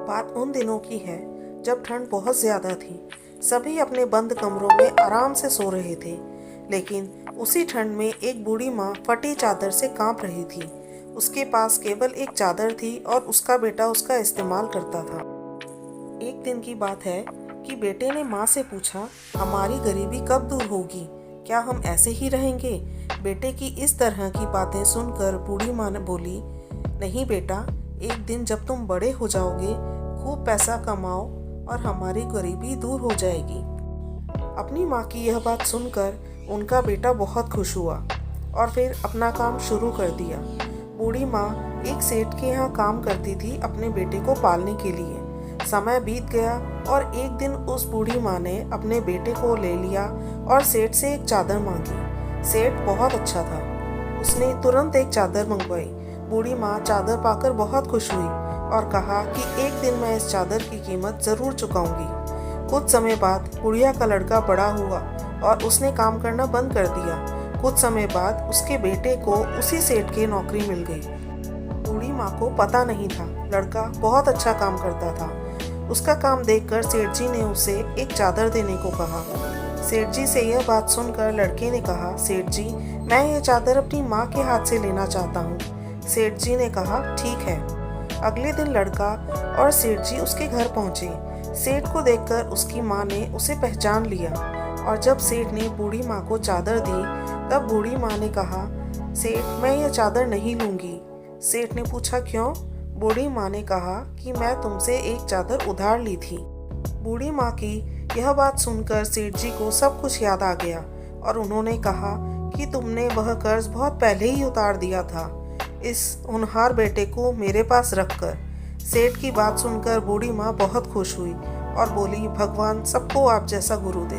बात उन दिनों की है जब ठंड बहुत ज़्यादा थी। सभी अपने बंद कमरों में आराम से सो रहे थे, लेकिन उसी ठंड में एक बूढ़ी माँ फटी चादर से कांप रही थी। उसके पास केवल एक चादर थी और उसका बेटा उसका इस्तेमाल करता था। एक दिन की बात है कि बेटे ने माँ से पूछा, हमारी गरीबी कब दूर होगी? क्या हम ऐसे ही रहेंगे? बेटे की इस तरह की बातें सुनकर बूढ़ी माँ ने बोली, नहीं बेटा, एक दिन जब तुम बड़े हो जाओगे, खूब पैसा कमाओ और हमारी गरीबी दूर हो जाएगी। अपनी माँ की यह बात सुनकर उनका बेटा बहुत खुश हुआ और फिर अपना काम शुरू कर दिया। बूढ़ी माँ एक सेठ के यहाँ काम करती थी अपने बेटे को पालने के लिए। समय बीत गया और एक दिन उस बूढ़ी माँ ने अपने बेटे को ले लिया और सेठ से एक चादर मांगी। सेठ बहुत अच्छा था, उसने तुरंत एक चादर मंगवाई। बूढ़ी माँ चादर पाकर बहुत खुश हुई और कहा कि एक दिन मैं इस चादर की कीमत ज़रूर चुकाऊंगी। कुछ समय बाद बुढ़िया का लड़का बड़ा हुआ और उसने काम करना बंद कर दिया। कुछ समय बाद उसके बेटे को उसी सेठ की नौकरी मिल गई। बूढ़ी माँ को पता नहीं था, लड़का बहुत अच्छा काम करता था। उसका काम देखकर सेठ जी ने उसे एक चादर देने को कहा। सेठ जी से यह बात सुनकर लड़के ने कहा, सेठ जी, मैं ये चादर अपनी माँ के हाथ से लेना चाहता हूँ। सेठ जी ने कहा, ठीक है। अगले दिन लड़का और सेठ जी उसके घर पहुँचे। सेठ को देखकर उसकी माँ ने उसे पहचान लिया और जब सेठ ने बूढ़ी माँ को चादर दी तब बूढ़ी माँ ने कहा, सेठ, मैं यह चादर नहीं लूँगी। सेठ ने पूछा, क्यों? बूढ़ी माँ ने कहा कि मैं तुमसे एक चादर उधार ली थी। बूढ़ी माँ की यह बात सुनकर सेठ जी को सब कुछ याद आ गया और उन्होंने कहा कि तुमने वह कर्ज बहुत पहले ही उतार दिया था, इस होनहार बेटे को मेरे पास रखकर। सेठ की बात सुनकर बूढ़ी माँ बहुत खुश हुई और बोली, भगवान सबको आप जैसा गुरु दे।